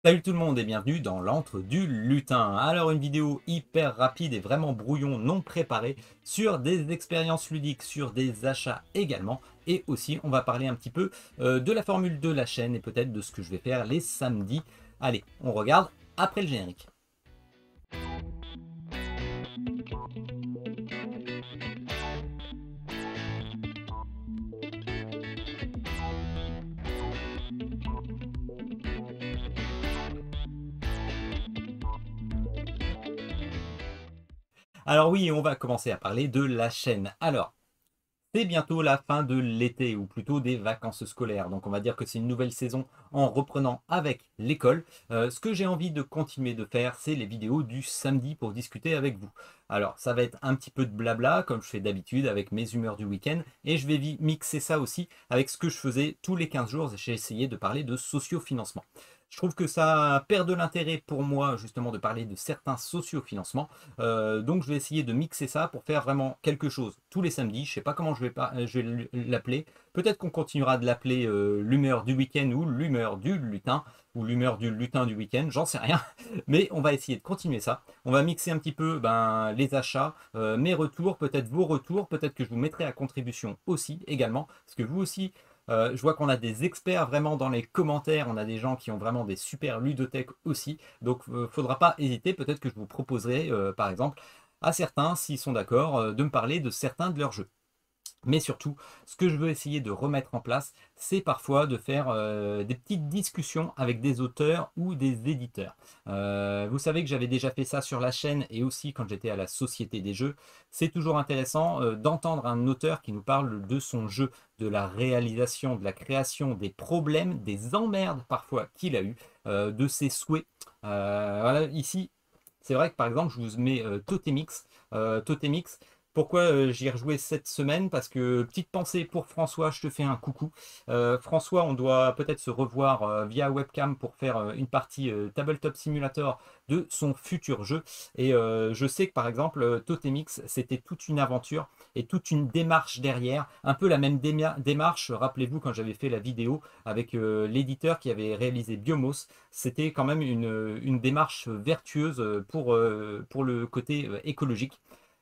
Salut tout le monde et bienvenue dans l'antre du lutin. Alors une vidéo hyper rapide et vraiment brouillon non préparé sur des expériences ludiques, sur des achats également. Et aussi on va parler un petit peu de la formule de la chaîne et peut-être de ce que je vais faire les samedis. Allez, on regarde après le générique. Alors oui, on va commencer à parler de la chaîne. Alors, c'est bientôt la fin de l'été, ou plutôt des vacances scolaires. Donc on va dire que c'est une nouvelle saison en reprenant avec l'école. Ce que j'ai envie de continuer de faire, c'est les vidéos du samedi pour discuter avec vous. Alors ça va être un petit peu de blabla, comme je fais d'habitude avec mes humeurs du week-end. Et je vais mixer ça aussi avec ce que je faisais tous les 15 jours. J'ai essayé de parler de sociofinancement. Je trouve que ça perd de l'intérêt pour moi justement de parler de certains sociofinancements. Donc je vais essayer de mixer ça pour faire vraiment quelque chose tous les samedis. Je ne sais pas comment je vais l'appeler. Peut-être qu'on continuera de l'appeler l'humeur du week-end ou l'humeur du lutin ou l'humeur du lutin du week-end, j'en sais rien. Mais on va essayer de continuer ça. On va mixer un petit peu les achats, mes retours, peut-être vos retours, peut-être que je vous mettrai à contribution aussi également. Parce que vous aussi, je vois qu'on a des experts vraiment dans les commentaires, on a des gens qui ont vraiment des super ludothèques aussi, donc il ne faudra pas hésiter, peut-être que je vous proposerai par exemple à certains, s'ils sont d'accord, de me parler de certains de leurs jeux. Mais surtout, ce que je veux essayer de remettre en place, c'est parfois de faire des petites discussions avec des auteurs ou des éditeurs. Vous savez que j'avais déjà fait ça sur la chaîne et aussi quand j'étais à la Société des Jeux. C'est toujours intéressant d'entendre un auteur qui nous parle de son jeu, de la réalisation, de la création, des problèmes, des emmerdes parfois qu'il a eu, de ses souhaits. Voilà, ici, c'est vrai que par exemple, je vous mets Totemix. Totemix, pourquoi j'y ai rejoué cette semaine? Parce que, petite pensée pour François, je te fais un coucou. François, on doit peut-être se revoir via webcam pour faire une partie Tabletop Simulator de son futur jeu. Et je sais que par exemple, Totemix, c'était toute une aventure et toute une démarche derrière. Un peu la même démarche, rappelez-vous quand j'avais fait la vidéo avec l'éditeur qui avait réalisé Biomos, c'était quand même une démarche vertueuse pour le côté écologique.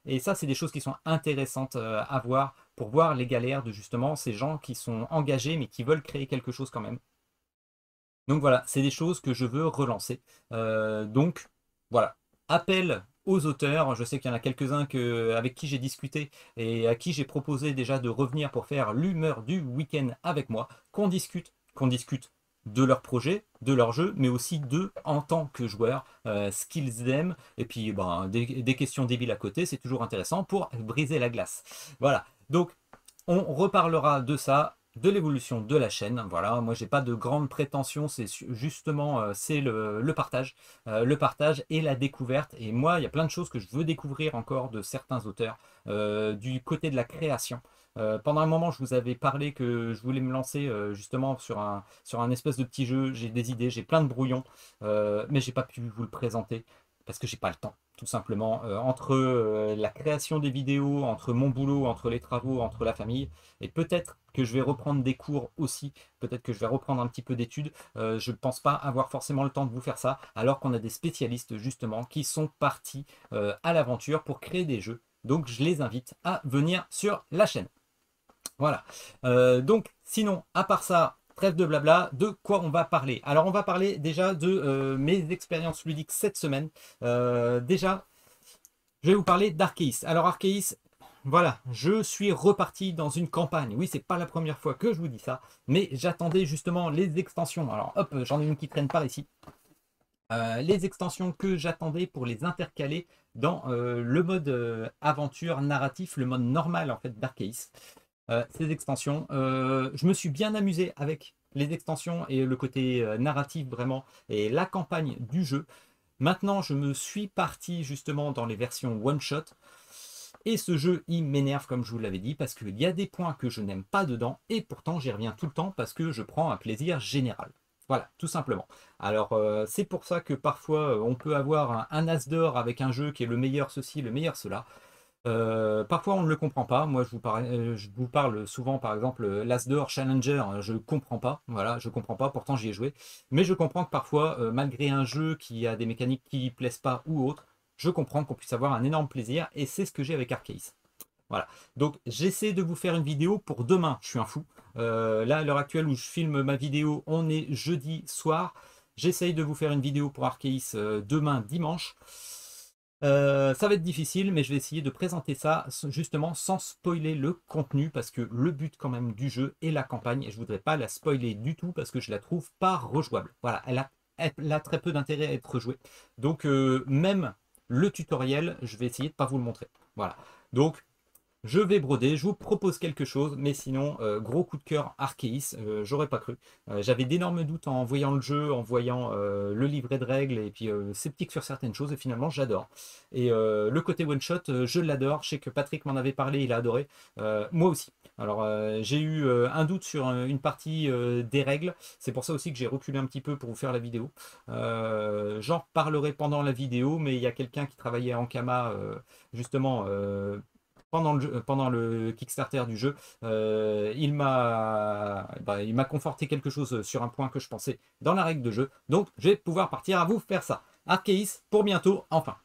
Et ça, c'est des choses qui sont intéressantes à voir pour voir les galères de justement ces gens qui sont engagés mais qui veulent créer quelque chose quand même. Donc voilà, c'est des choses que je veux relancer. Donc voilà, appel aux auteurs. Je sais qu'il y en a quelques-uns avec qui j'ai discuté et à qui j'ai proposé déjà de revenir pour faire l'humeur du week-end avec moi, qu'on discute de leur projet, de leur jeu, mais aussi d'eux en tant que joueurs, ce qu'ils aiment, et puis des questions débiles à côté, c'est toujours intéressant pour briser la glace. Voilà, donc on reparlera de ça, de l'évolution de la chaîne. Voilà, moi j'ai pas de grandes prétentions, c'est justement c'est le partage et la découverte. Et moi, il y a plein de choses que je veux découvrir encore de certains auteurs du côté de la création. Pendant un moment, je vous avais parlé que je voulais me lancer justement sur un espèce de petit jeu. J'ai des idées, j'ai plein de brouillons, mais j'ai pas pu vous le présenter parce que j'ai pas le temps, tout simplement. Entre la création des vidéos, entre mon boulot, entre les travaux, entre la famille, et peut-être que je vais reprendre des cours aussi, peut-être que je vais reprendre un petit peu d'études. Je ne pense pas avoir forcément le temps de vous faire ça, alors qu'on a des spécialistes justement qui sont partis à l'aventure pour créer des jeux. Donc je les invite à venir sur la chaîne. Voilà. Donc sinon, à part ça, trêve de blabla, de quoi on va parler? Alors on va parler déjà de mes expériences ludiques cette semaine. Déjà, je vais vous parler d'Arkeis. Alors Arkeis, voilà, je suis reparti dans une campagne. Oui, c'est pas la première fois que je vous dis ça, mais j'attendais justement les extensions. Alors hop, j'en ai une qui traîne par ici. Les extensions que j'attendais pour les intercaler dans le mode aventure narratif, le mode normal en fait d'Arkeis. Ces extensions, je me suis bien amusé avec les extensions et le côté narratif vraiment et la campagne du jeu. Maintenant, je me suis parti justement dans les versions one-shot. Et ce jeu, il m'énerve comme je vous l'avais dit, parce qu'il y a des points que je n'aime pas dedans, et pourtant j'y reviens tout le temps parce que je prends un plaisir général. Voilà, tout simplement. Alors, c'est pour ça que parfois on peut avoir un as d'or avec un jeu qui est le meilleur ceci, le meilleur cela. Parfois, on ne le comprend pas. Moi, je vous parle souvent, par exemple, l'As d'or Challenger, je ne comprends pas. Voilà, je comprends pas, pourtant j'y ai joué. Mais je comprends que parfois, malgré un jeu qui a des mécaniques qui ne plaisent pas ou autre, je comprends qu'on puisse avoir un énorme plaisir. Et c'est ce que j'ai avec Arceus. Voilà. Donc, j'essaie de vous faire une vidéo pour demain. Je suis un fou. Là, à l'heure actuelle où je filme ma vidéo, on est jeudi soir. J'essaye de vous faire une vidéo pour Arceus demain, dimanche. Ça va être difficile, mais je vais essayer de présenter ça justement sans spoiler le contenu, parce que le but quand même du jeu est la campagne, et je voudrais pas la spoiler du tout, parce que je la trouve pas rejouable. Voilà, elle a très peu d'intérêt à être rejouée. Donc même le tutoriel, je vais essayer de pas vous le montrer. Voilà. Donc je vais broder, je vous propose quelque chose, mais sinon, gros coup de cœur Arceus, j'aurais pas cru. J'avais d'énormes doutes en voyant le jeu, en voyant le livret de règles, et puis sceptique sur certaines choses, et finalement j'adore. Et le côté one-shot, je l'adore, je sais que Patrick m'en avait parlé, il a adoré. Moi aussi. Alors j'ai eu un doute sur une partie des règles, c'est pour ça aussi que j'ai reculé un petit peu pour vous faire la vidéo. J'en reparlerai pendant la vidéo, mais il y a quelqu'un qui travaillait en Kama, justement, pendant le Kickstarter du jeu, il m'a conforté quelque chose sur un point que je pensais dans la règle de jeu. Donc, je vais pouvoir partir à vous faire ça. Arceus pour bientôt, enfin.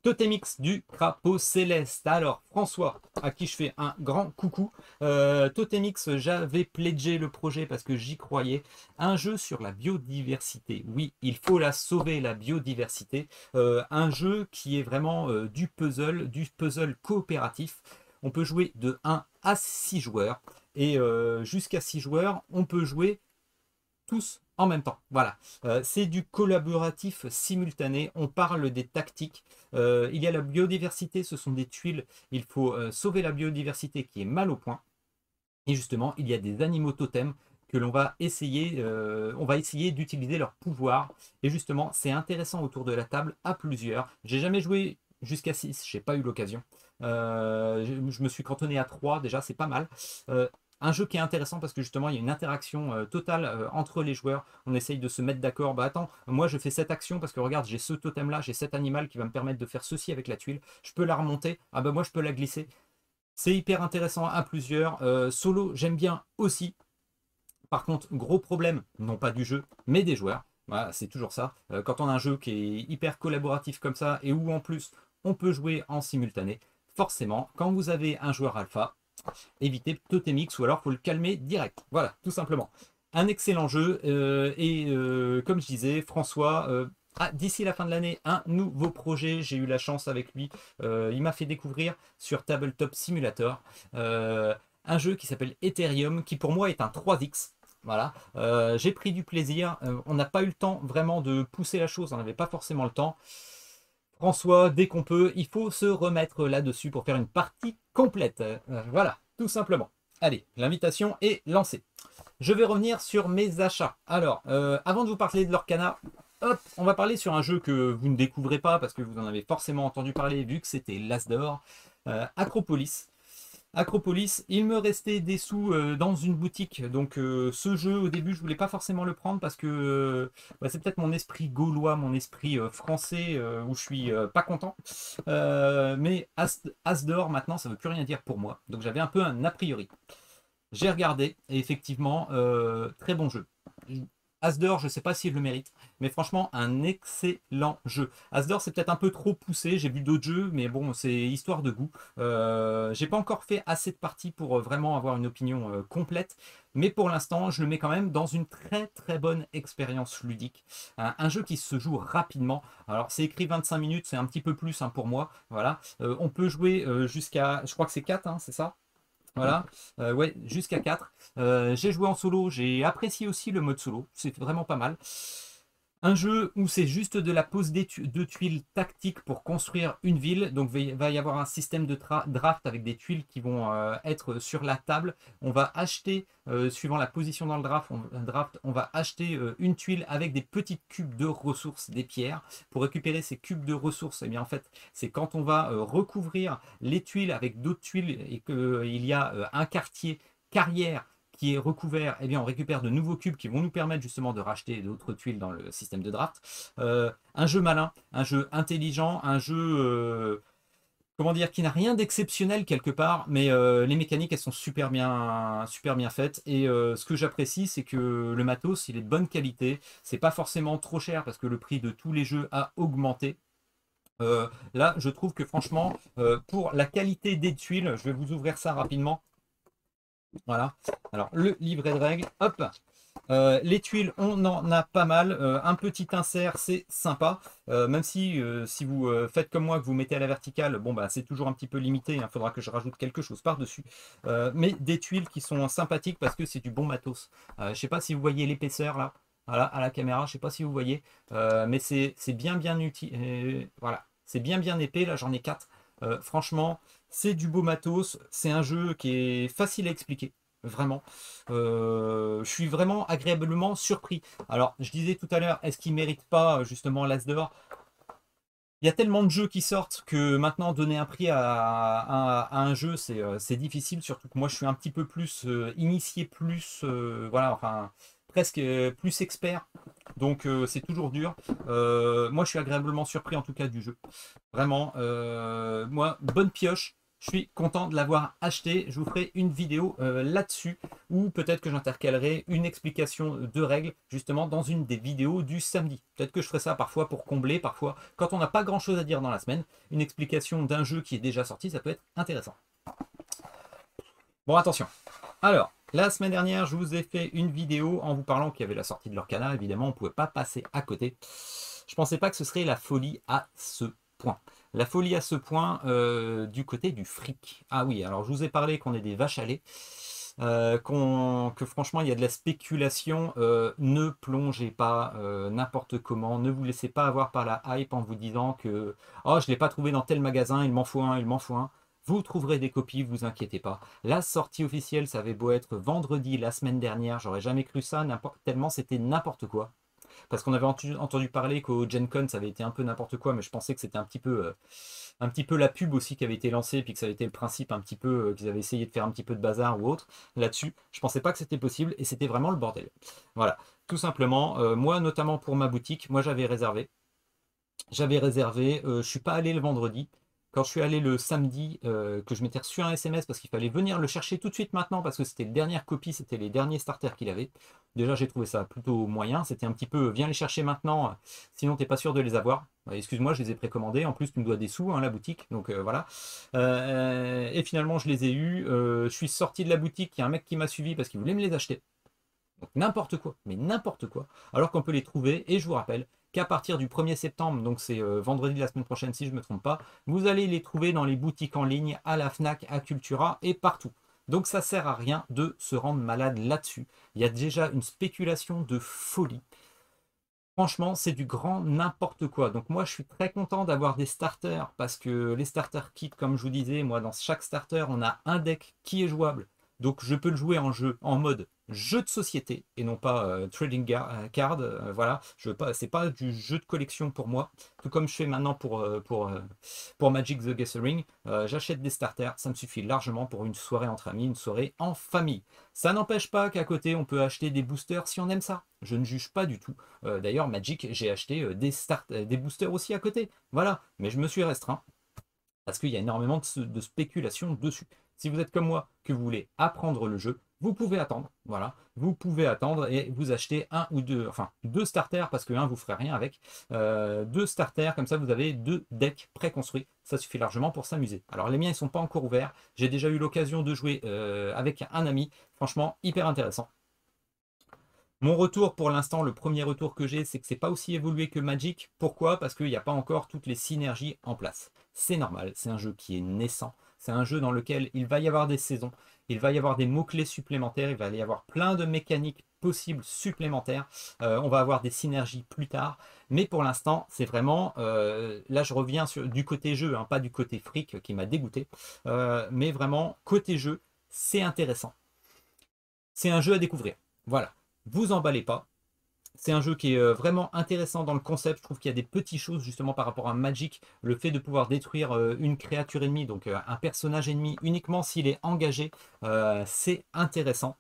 Totemix du crapaud céleste. Alors, François, à qui je fais un grand coucou. Totemix, j'avais pledgé le projet parce que j'y croyais. Un jeu sur la biodiversité. Oui, il faut la sauver, la biodiversité. Un jeu qui est vraiment du puzzle coopératif. On peut jouer de 1 à 6 joueurs. Et jusqu'à 6 joueurs, on peut jouer tous en même temps. Voilà, c'est du collaboratif simultané. On parle des tactiques. Il y a la biodiversité, ce sont des tuiles. Il faut sauver la biodiversité qui est mal au point. Et justement, il y a des animaux totems que l'on va essayer, on va essayer d'utiliser leur pouvoir. Et justement, c'est intéressant autour de la table à plusieurs. J'ai jamais joué jusqu'à 6, j'ai pas eu l'occasion. Je me suis cantonné à 3 déjà, c'est pas mal. Un jeu qui est intéressant parce que justement il y a une interaction totale entre les joueurs. On essaye de se mettre d'accord. Bah attends, moi je fais cette action parce que regarde, j'ai ce totem là, j'ai cet animal qui va me permettre de faire ceci avec la tuile. Je peux la remonter. Ah bah moi je peux la glisser. C'est hyper intéressant à plusieurs. Solo, j'aime bien aussi. Par contre, gros problème, non pas du jeu, mais des joueurs. Voilà, c'est toujours ça. Quand on a un jeu qui est hyper collaboratif comme ça, et où en plus on peut jouer en simultané, forcément, quand vous avez un joueur alpha, évitez Totemix ou alors il faut le calmer direct. Voilà, tout simplement. Un excellent jeu. Et comme je disais, François, d'ici la fin de l'année, un nouveau projet. J'ai eu la chance avec lui. Il m'a fait découvrir sur Tabletop Simulator un jeu qui s'appelle Ethereum, qui pour moi est un 3X. Voilà, j'ai pris du plaisir. On n'a pas eu le temps vraiment de pousser la chose, on n'avait pas forcément le temps. François, dès qu'on peut, il faut se remettre là-dessus pour faire une partie complète. Voilà, tout simplement. Allez, l'invitation est lancée. Je vais revenir sur mes achats. Alors, avant de vous parler de l'Orcana, hop, on va parler sur un jeu que vous ne découvrez pas parce que vous en avez forcément entendu parler vu que c'était l'As d'or. Acropolis. Acropolis, il me restait des sous dans une boutique. Donc ce jeu, au début, je voulais pas forcément le prendre parce que c'est peut-être mon esprit gaulois, mon esprit français où je suis pas content. Mais As d'or, maintenant, ça veut plus rien dire pour moi. Donc j'avais un peu un a priori. J'ai regardé et effectivement, très bon jeu. Asdor, je ne sais pas s'il le mérite, mais franchement, un excellent jeu. Asdor, c'est peut-être un peu trop poussé, j'ai vu d'autres jeux, mais bon, c'est histoire de goût. J'ai pas encore fait assez de parties pour vraiment avoir une opinion complète, mais pour l'instant, je le mets quand même dans une très très bonne expérience ludique. Un jeu qui se joue rapidement. Alors, c'est écrit 25 minutes, c'est un petit peu plus hein, pour moi. Voilà. On peut jouer jusqu'à, je crois que c'est 4, hein, c'est ça? Voilà, ouais, jusqu'à 4. J'ai joué en solo, j'ai apprécié aussi le mode solo, c'est vraiment pas mal. Un jeu où c'est juste de la pose de tuiles tactiques pour construire une ville. Donc il va y avoir un système de draft avec des tuiles qui vont être sur la table. On va acheter, suivant la position dans le draft, on va acheter une tuile avec des petites cubes de ressources, des pierres. Pour récupérer ces cubes de ressources, eh bien en fait, c'est quand on va recouvrir les tuiles avec d'autres tuiles et qu'il y a un quartier carrière qui est recouvert, eh bien, on récupère de nouveaux cubes qui vont nous permettre justement de racheter d'autres tuiles dans le système de draft. Un jeu malin, un jeu intelligent, un jeu comment dire, qui n'a rien d'exceptionnel quelque part, mais les mécaniques, elles sont super bien faites. Et ce que j'apprécie, c'est que le matos, il est de bonne qualité. C'est pas forcément trop cher parce que le prix de tous les jeux a augmenté. Là, je trouve que franchement, pour la qualité des tuiles, je vais vous ouvrir ça rapidement. Voilà. Alors, le livret de règles, hop. Les tuiles, on en a pas mal. Un petit insert, c'est sympa. Même si vous faites comme moi, que vous mettez à la verticale, bon, bah, c'est toujours un petit peu limité. Il faudra que je rajoute quelque chose par-dessus. Mais des tuiles qui sont sympathiques parce que c'est du bon matos. Je ne sais pas si vous voyez l'épaisseur là. Voilà, à la caméra, je ne sais pas si vous voyez. Mais c'est bien utile. Voilà, c'est bien épais. Là, j'en ai 4. Franchement, c'est du beau matos. C'est un jeu qui est facile à expliquer. Vraiment. Je suis vraiment agréablement surpris. Alors, je disais tout à l'heure, est-ce qu'il ne mérite pas justement l'As d'or? Il y a tellement de jeux qui sortent que maintenant donner un prix à un jeu, c'est difficile. Surtout que moi, je suis un petit peu plus initié, plus, voilà, enfin, presque plus expert. Donc, c'est toujours dur. Moi, je suis agréablement surpris en tout cas du jeu. Vraiment, moi, bonne pioche. Je suis content de l'avoir acheté. Je vous ferai une vidéo là-dessus ou peut-être que j'intercalerai une explication de règles justement dans une des vidéos du samedi. Peut-être que je ferai ça parfois pour combler, parfois quand on n'a pas grand-chose à dire dans la semaine. Une explication d'un jeu qui est déjà sorti, ça peut être intéressant. Bon, attention. Alors, la semaine dernière, je vous ai fait une vidéo en vous parlant qu'il y avait la sortie de l'Orcana. Évidemment, on ne pouvait pas passer à côté. Je ne pensais pas que ce serait la folie à ce point. La folie à ce point du côté du fric. Ah oui, alors je vous ai parlé qu'on est des vaches à lait, que franchement il y a de la spéculation. Ne plongez pas n'importe comment, ne vous laissez pas avoir par la hype en vous disant que oh, je ne l'ai pas trouvé dans tel magasin, il m'en faut un, il m'en faut un. Vous trouverez des copies, vous inquiétez pas. La sortie officielle, ça avait beau être vendredi la semaine dernière, j'aurais jamais cru ça, tellement c'était n'importe quoi. Parce qu'on avait entendu parler qu'au Gen Con, ça avait été un peu n'importe quoi, mais je pensais que c'était un petit peu la pub aussi qui avait été lancée, puis que ça avait été le principe un petit peu, qu'ils avaient essayé de faire un petit peu de bazar ou autre là-dessus. Je pensais pas que c'était possible, et c'était vraiment le bordel. Voilà, tout simplement. Moi, notamment pour ma boutique, moi j'avais réservé. Je suis pas allé le vendredi. Quand je suis allé le samedi, que je m'étais reçu un SMS parce qu'il fallait venir le chercher tout de suite maintenant parce que c'était les dernières copies, c'était les derniers starters qu'il avait. Déjà, j'ai trouvé ça plutôt moyen. C'était un petit peu, viens les chercher maintenant, sinon t'es pas sûr de les avoir. Excuse-moi, je les ai précommandés. En plus, tu me dois des sous, hein, la boutique. Donc voilà. Et finalement, je les ai eus. Je suis sorti de la boutique. Il y a un mec qui m'a suivi parce qu'il voulait me les acheter. Donc n'importe quoi, mais n'importe quoi. Alors qu'on peut les trouver, et je vous rappelle qu'à partir du 1er septembre, donc c'est vendredi de la semaine prochaine si je ne me trompe pas, vous allez les trouver dans les boutiques en ligne, à la Fnac, à Cultura et partout. Donc ça sert à rien de se rendre malade là-dessus. Il y a déjà une spéculation de folie. Franchement, c'est du grand n'importe quoi. Donc moi, je suis très content d'avoir des starters parce que les starter kits, comme je vous disais, moi, dans chaque starter, on a un deck qui est jouable. Donc je peux le jouer en mode jeu de société et non pas trading card. Voilà, c'est pas du jeu de collection pour moi. Tout comme je fais maintenant pour Magic the Gathering. J'achète des starters, ça me suffit largement pour une soirée entre amis, une soirée en famille. Ça n'empêche pas qu'à côté, on peut acheter des boosters si on aime ça. Je ne juge pas du tout. D'ailleurs, Magic, j'ai acheté des boosters aussi à côté. Voilà, mais je me suis restreint parce qu'il y a énormément de spéculation dessus. Si vous êtes comme moi, que vous voulez apprendre le jeu, vous pouvez attendre. Voilà, vous pouvez attendre et vous achetez un ou deux, enfin deux starters parce que un vous ferez rien avec. Deux starters, comme ça vous avez deux decks préconstruits. Ça suffit largement pour s'amuser. Alors les miens ils sont pas encore ouverts. J'ai déjà eu l'occasion de jouer avec un ami. Franchement, hyper intéressant. Mon retour pour l'instant, le premier retour que j'ai, c'est que c'est pas aussi évolué que Magic. Pourquoi? Parce qu'il n'y a pas encore toutes les synergies en place. C'est normal, c'est un jeu qui est naissant. C'est un jeu dans lequel il va y avoir des saisons, il va y avoir des mots-clés supplémentaires, il va y avoir plein de mécaniques possibles supplémentaires. On va avoir des synergies plus tard. Mais pour l'instant, c'est vraiment... là, je reviens du côté jeu, hein, pas du côté fric qui m'a dégoûté. Mais vraiment, côté jeu, c'est intéressant. C'est un jeu à découvrir. Voilà. Vous emballez pas. C'est un jeu qui est vraiment intéressant dans le concept. Je trouve qu'il y a des petites choses justement par rapport à Magic. Le fait de pouvoir détruire une créature ennemie, donc un personnage ennemi, uniquement s'il est engagé, c'est intéressant.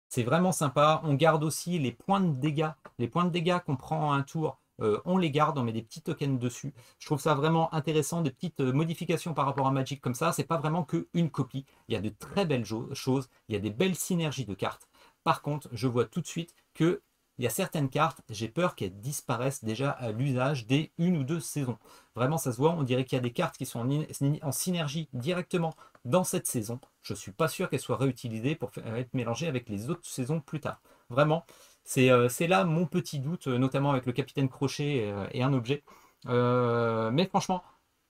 C'est vraiment sympa. On garde aussi les points de dégâts. Les points de dégâts qu'on prend à un tour. on les garde, on met des petits tokens dessus. Je trouve ça vraiment intéressant, des petites modifications par rapport à Magic comme ça. C'est pas vraiment qu'une copie. Il y a de très belles choses, il y a des belles synergies de cartes. Par contre, je vois tout de suite que il y a certaines cartes, j'ai peur qu'elles disparaissent déjà à l'usage dès 1 ou 2 saisons. Vraiment, ça se voit, on dirait qu'il y a des cartes qui sont en synergie directement dans cette saison. Je ne suis pas sûr qu'elles soient réutilisées pour être mélangées avec les autres saisons plus tard. Vraiment, c'est là mon petit doute, notamment avec le Capitaine Crochet et un objet. Mais franchement,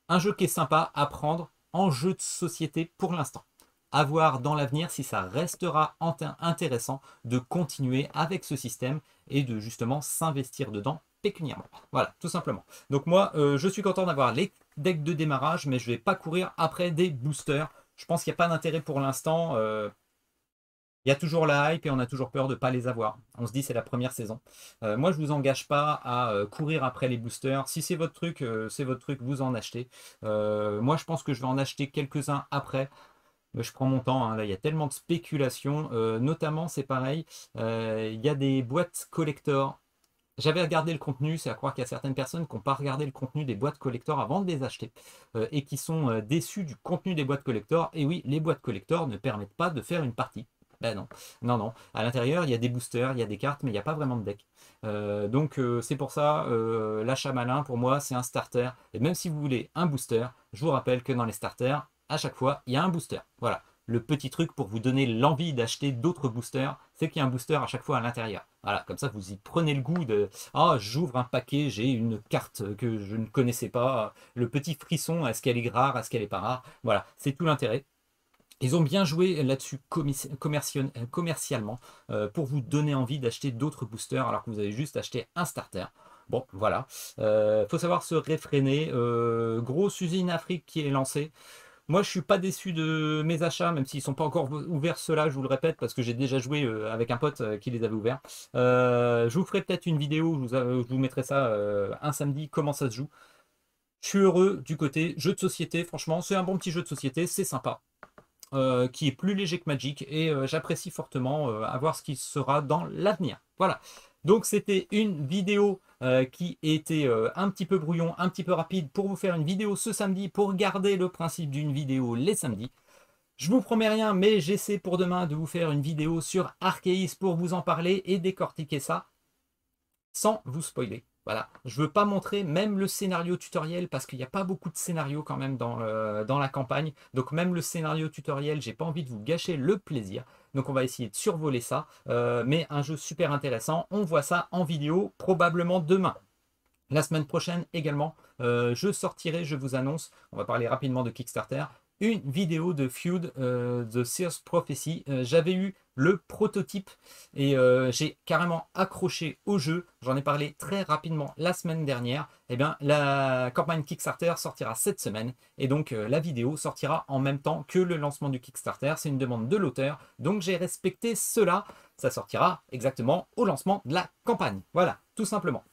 un jeu qui est sympa à prendre en jeu de société pour l'instant. À voir dans l'avenir si ça restera intéressant de continuer avec ce système et de justement s'investir dedans pécuniairement. Voilà, tout simplement. Donc moi, je suis content d'avoir les decks de démarrage, mais je ne vais pas courir après des boosters. Je pense qu'il n'y a pas d'intérêt pour l'instant. Il y a toujours la hype et on a toujours peur de ne pas les avoir. On se dit c'est la première saison. Moi, je ne vous engage pas à courir après les boosters. Si c'est votre truc, vous en achetez. Moi, je pense que je vais en acheter quelques-uns après. Je prends mon temps, hein. Là il y a tellement de spéculation, notamment c'est pareil, il y a des boîtes collector. J'avais regardé le contenu, c'est à croire qu'il y a certaines personnes qui n'ont pas regardé le contenu des boîtes collector avant de les acheter et qui sont déçus du contenu des boîtes collector. Et oui, les boîtes collector ne permettent pas de faire une partie. Ben non, non, non. À l'intérieur, il y a des boosters, il y a des cartes, mais il n'y a pas vraiment de deck. Donc c'est pour ça, l'achat malin pour moi, c'est un starter. Et même si vous voulez un booster, je vous rappelle que dans les starters, à chaque fois, il y a un booster. Voilà. Le petit truc pour vous donner l'envie d'acheter d'autres boosters, c'est qu'il y a un booster à chaque fois à l'intérieur. Voilà, comme ça vous y prenez le goût de « Ah, j'ouvre un paquet, j'ai une carte que je ne connaissais pas. » Le petit frisson, est-ce qu'elle est rare, est-ce qu'elle est pas rare? Voilà, c'est tout l'intérêt. Ils ont bien joué là-dessus commercialement pour vous donner envie d'acheter d'autres boosters alors que vous avez juste acheté un starter. Bon, voilà. Faut savoir se réfréner. Grosse usine Afrique qui est lancée. Moi, je suis pas déçu de mes achats, même s'ils sont pas encore ouverts ceux-là, je vous le répète, parce que j'ai déjà joué avec un pote qui les avait ouverts. Je vous ferai peut-être une vidéo, je vous mettrai ça un samedi, comment ça se joue. Je suis heureux du côté jeu de société, franchement, c'est un bon petit jeu de société, c'est sympa. Qui est plus léger que Magic et j'apprécie fortement à voir ce qui sera dans l'avenir. Voilà. Donc c'était une vidéo qui était un petit peu brouillon, un petit peu rapide pour vous faire une vidéo ce samedi pour garder le principe d'une vidéo les samedis. Je vous promets rien, mais j'essaie pour demain de vous faire une vidéo sur Arceus pour vous en parler et décortiquer ça sans vous spoiler. Voilà, je ne veux pas montrer même le scénario tutoriel parce qu'il n'y a pas beaucoup de scénarios quand même dans la campagne. Donc même le scénario tutoriel, j'ai pas envie de vous gâcher le plaisir. Donc on va essayer de survoler ça. Mais un jeu super intéressant. On voit ça en vidéo probablement demain. La semaine prochaine également, je sortirai, je vous annonce, on va parler rapidement de Kickstarter, une vidéo de Feud, The Seers Prophecy. J'avais eu le prototype et j'ai carrément accroché au jeu. J'en ai parlé très rapidement la semaine dernière. Et bien, la campagne Kickstarter sortira cette semaine et donc la vidéo sortira en même temps que le lancement du Kickstarter. C'est une demande de l'auteur, donc j'ai respecté cela. Ça sortira exactement au lancement de la campagne. Voilà, tout simplement.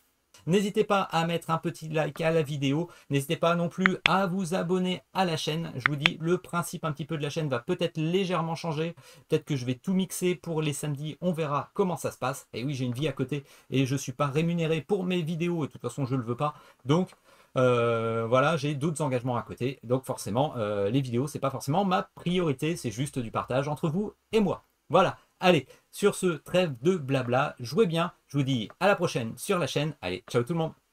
N'hésitez pas à mettre un petit like à la vidéo. N'hésitez pas non plus à vous abonner à la chaîne. Je vous dis, le principe un petit peu de la chaîne va peut-être légèrement changer. Peut-être que je vais tout mixer pour les samedis. On verra comment ça se passe. Et oui, j'ai une vie à côté et je ne suis pas rémunéré pour mes vidéos. Et de toute façon, je ne le veux pas. Donc, voilà, j'ai d'autres engagements à côté. Donc forcément, les vidéos, c'est pas forcément ma priorité. C'est juste du partage entre vous et moi. Voilà. Allez, sur ce, trêve de blabla, jouez bien, je vous dis à la prochaine sur la chaîne. Allez, ciao tout le monde!